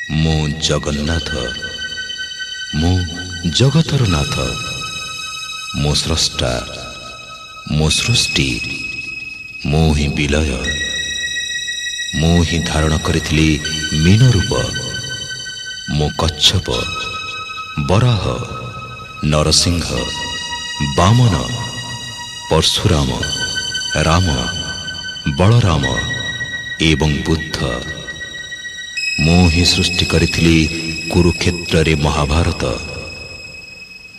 मो जगन्नाथ मो जगतर नाथ मो स्रष्टा मो सृष्टि मो ही विलय मो ही धारण करिथिली मीन रूप मो कच्छप बराह नरसिंह वामन परशुराम राम बलराम एवं बुद्ध मो ही सृष्टि करिथिली कुरुक्षेत्र रे महाभारत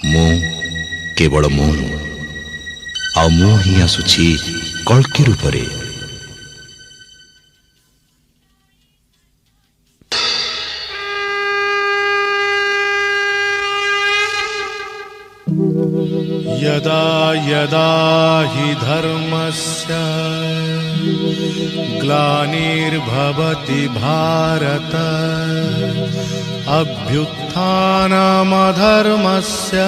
मो केवल मो आ मो ही आसुछि कल्कि रूपरे। यदा यदा हि धर्मस्य ग्लानिर्भवति भारत अभ्युत्थानमधर्मस्य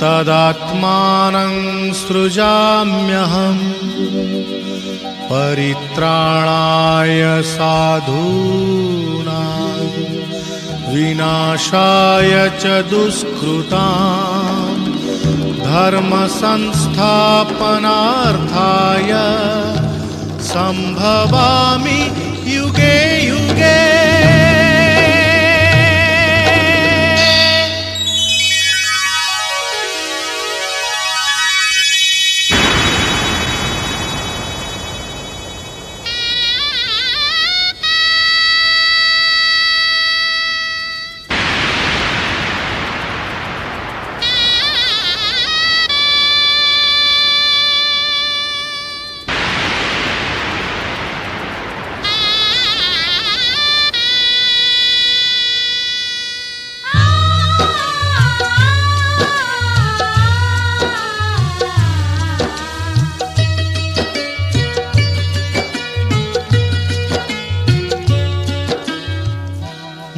तदात्मानं सृजाम्यहम् परित्राणाय साधूनां विनाशाय च दुष्कृतां धर्म संस्थापनार्थाय संभवामि युगे युगे।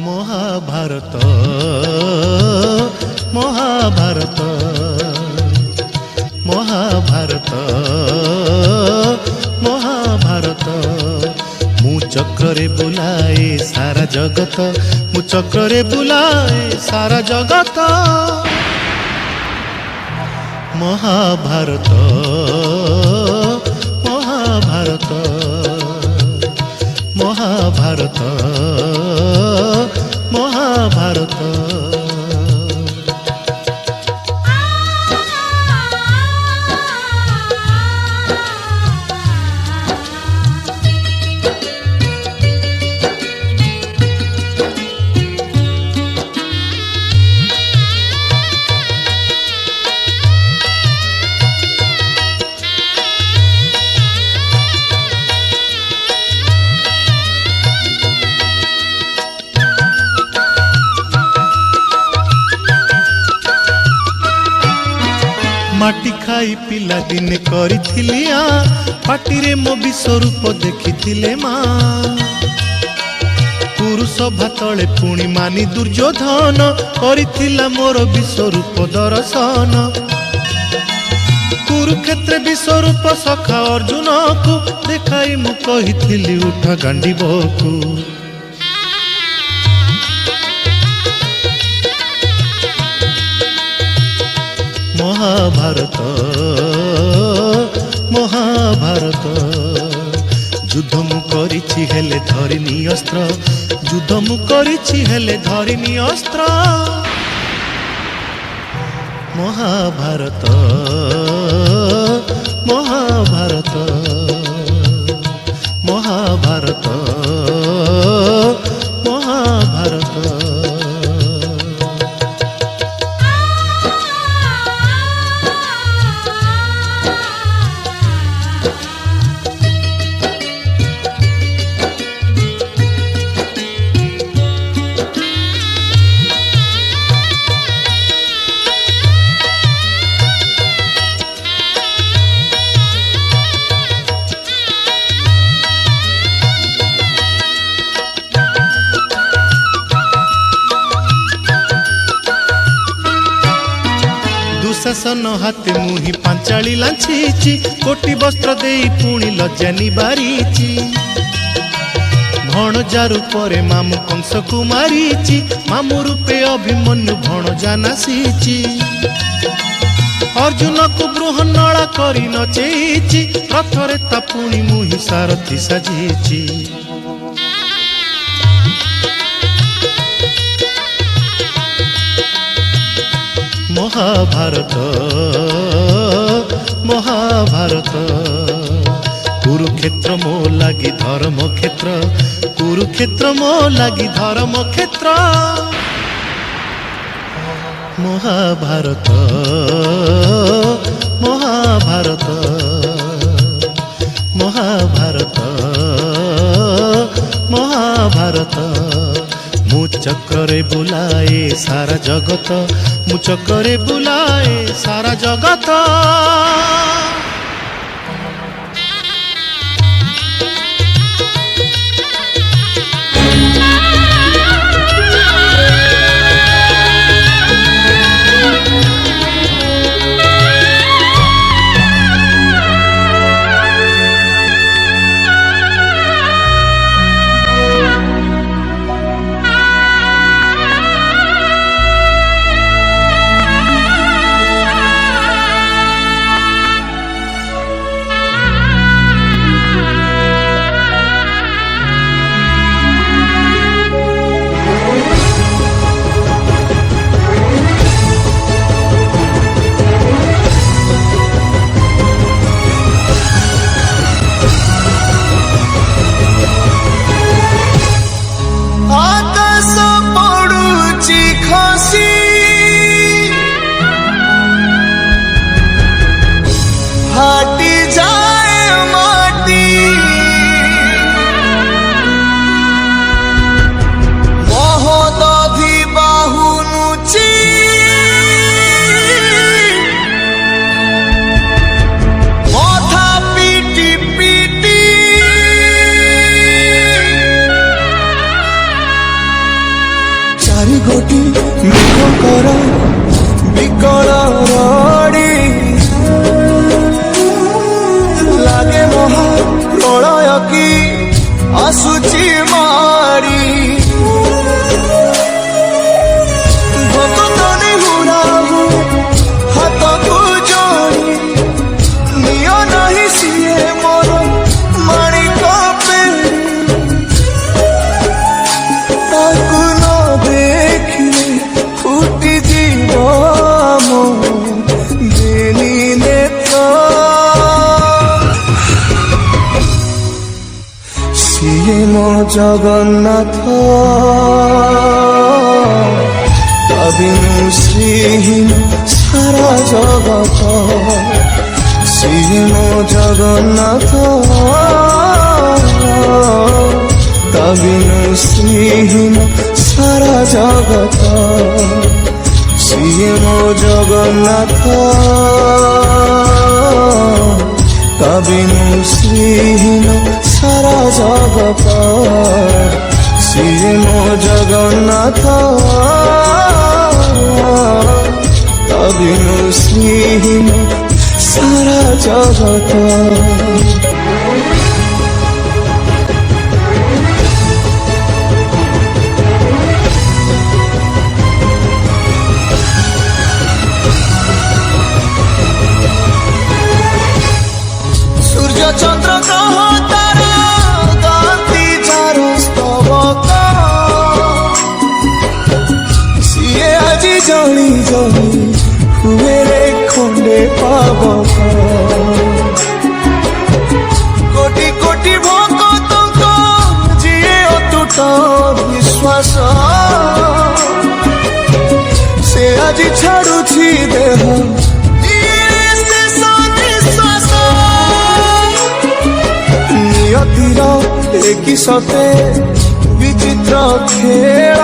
महाभारत महाभारत महाभारत महाभारत मु चक्रे बुलाए सारा जगत मु चक्रे बुलाए सारा जगत महाभारत महाभारत महाभारत महाभारत। माटी खाई पिला दिन करिथिलिया पाटिरे मो विश्वरूप देखिथिले माँ पुरुष भातले पुणी मानी दुर्योधन करिथिला मोर विश्वरूप दर्शन कुरुक्षेत्र विश्वरूप सखा अर्जुन को देखाई मु कहिथिली उठ गांडीबकु महाभारत महाभारत युद्ध मु करिछि हेले धरिनी अस्त्र युद्ध मु करिछि हेले धरिनी अस्त्र महाभारत महाभारत महाभारत महाभारत। दुशासन हाथे मुही पांचाली लांछीची कोटी वस्त्र देई पुणी लज्जा निबारीची भणजा रूपे मामु कंस को मारिची मामु रूपे अभिमन्यु भणजा नासीची अर्जुन को बृहन्नला करी नचेची रथरे ता पुणी मुहि सारथी साजीची महाभारत महाभारत कुरुक्षेत्र मो लागी धर्म क्षेत्र कुरुक्षेत्र मो लागी धर्म क्षेत्र महाभारत महाभारत महाभारत महाभारत मु चक्रे बुलाए सारा जगत मु चक्रे बुलाए सारा जगत विकल रड़ी लागे महा प्रलय की आसुची मारी भक्तनी हुराहु हाथ को जोड़ी नियो नहीं सिए मोर माणिक पेड़ी ताकु न देखिले फुटी जीव मो बेनी नेत्र सिए मो जगन्नाथ अबिनु श्रीहीन सारा जगत सिए मो जगन्नाथ तबिनु श्रीहीन सारा जगत सिए मो जगन्नाथ तबिनु श्रीहीन सारा जगत सिए मो जगन्नाथ तबिनु श्रीहीन सारा जगत चंद्र ग्रह तारा गाती चारो स्तवक सिए आजी जली जली हुए रे खंडे पावक कोटि कोटि भक्तक जिए अतुट विश्वास से आजी छाड़ुछि देह की सते विचित्र खेल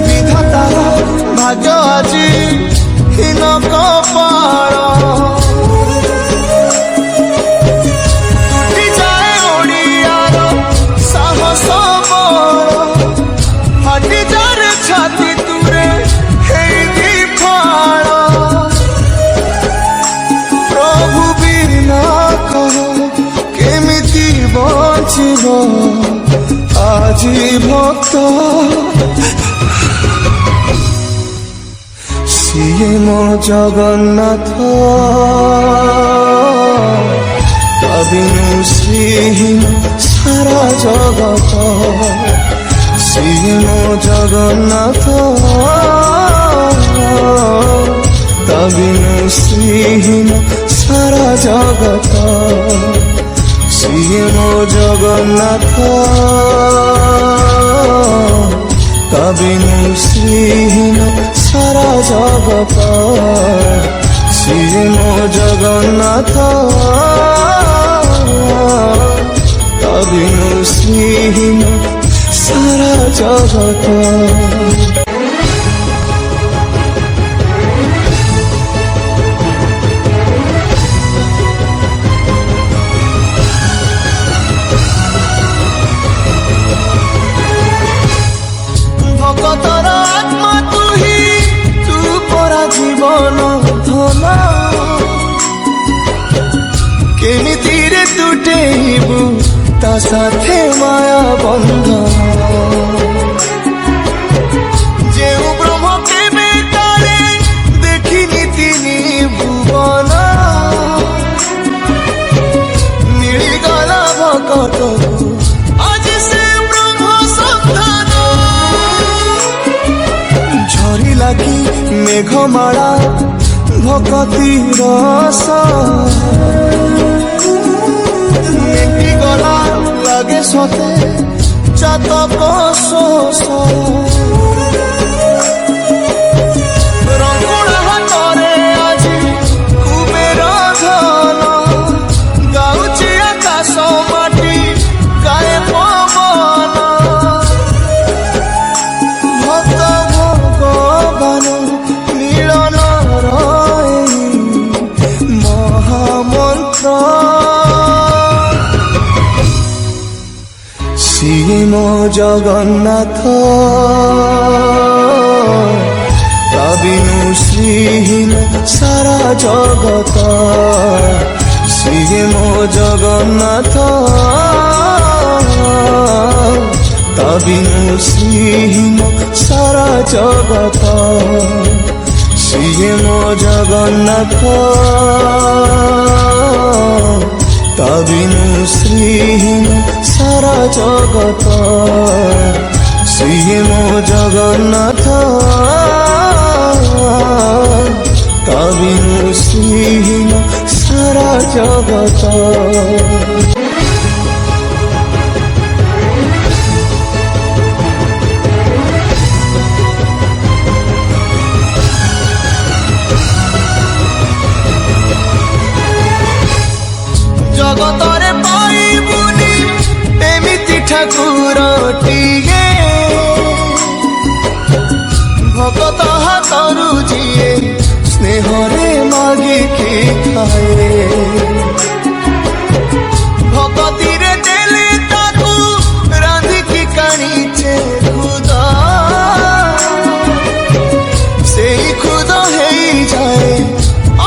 विधाता भाग्य आजी हीन कपाल टूटी जाए ओडियार साहस बल फाटी जाए छाती तुरे हेई फाड़ प्रभु बिना कह केमिति আজি ভক্ত সিয়ে মো জগন্নাথ তা বিনু শ্রীহীন সারা জগত সিয়ে মো জগন্নাথ তা বিনু শ্রীহীন সারা জগত সিয়ে মো জগন্নাথ তা বিনু শ্রীহীন সারা জগত সিয়ে মো জগন্নাথ তা বিনু শ্রীহীন সারা জগত ভকতর আত্মা তুহি তু পরা জীবন ধন কেমিতিরে তুটেইবু তা সাথে মায়া বন্ধন যেউ ব্রহ্ম কেবে কালে দেখিনি তিনি ভুবন মিলিগলা ভকতকু আজি সে ব্রহ্ম সন্ধান ঝরি লাগি মেঘমালা ভকতি রস মেটি গলা লাগে সতে চাতক শোষ রঙ্গুড়া হাতরে আজি কুবের ধন গাউছি আকাশ মাটি গায়ে পবন ভক্ত ভগবান মিলন রই মহামন্ত্র সিয়ে মো জগন্নাথ তা বিনু শ্রীহীন সারা জগত সিয়ে মো জগন্নাথ তা বিনু শ্রীহীন সারা জগত সিয়ে মো জগন্নাথ তা বিনু শ্রীহীন সারা জগত সিয়ে মো জগন্নাথ তা বিনু শ্রীহীন সারা জগত জগতরে পাইবুনি এমিতি ঠাকুরটিয়ে ভকত হাতরু যিয়ে স্নেহরে মাগিকি খায়ে ভকতিরে দেলে তাকু রাঁধিকি কানিছে খুদ সেই খুদ হেই যায়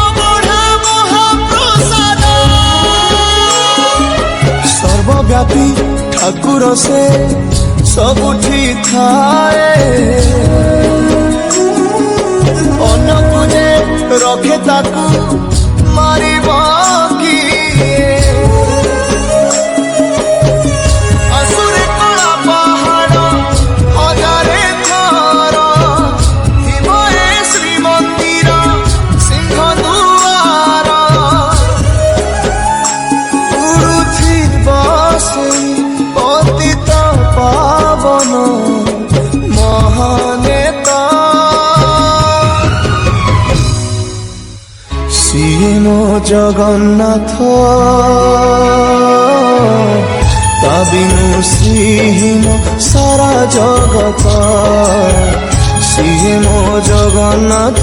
অবঢ়া মহাপ্রসাদ সর্বব্যাপী ঠাকুর সে ସବୁଠି ଥାଏ ଅନ୍ୟକୁ ଯେ ରଖେ ତାକୁ ମାରିବ କିଏ ଆସୁରେ କଳା ପାହାଡ଼ ହଜାରେ ଥର ଥିବ ଏ ଶ୍ରୀମନ୍ଦିର ସିଂହ ଦୁଆର ଉଡୁଥିବ ସେଇ ପତିତ ପାବନ ମହାନେତା ସିଏ ମୋ ଜଗନ୍ନାଥ ତା ବିନୁ ଶ୍ରୀହୀନ ସାରା ଜଗତ ସିଏ ମୋ ଜଗନ୍ନାଥ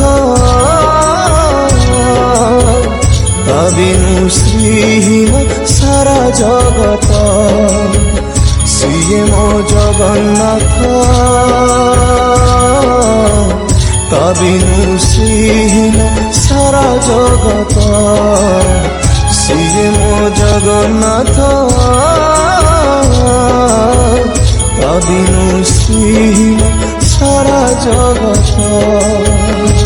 ତା ବିନୁ ଶ୍ରୀହୀନ ସାରା ଜଗତ ସିଏ ମୋ ଜଗନ୍ନାଥ ତା ବିନୁ ଶ୍ରୀହୀନ ସାରା ଜଗତ ସିଏ ମୋ ଜଗନ୍ନାଥ ତା ତା ବିନୁ ଶ୍ରୀହୀନ ସାରା ଜଗତ।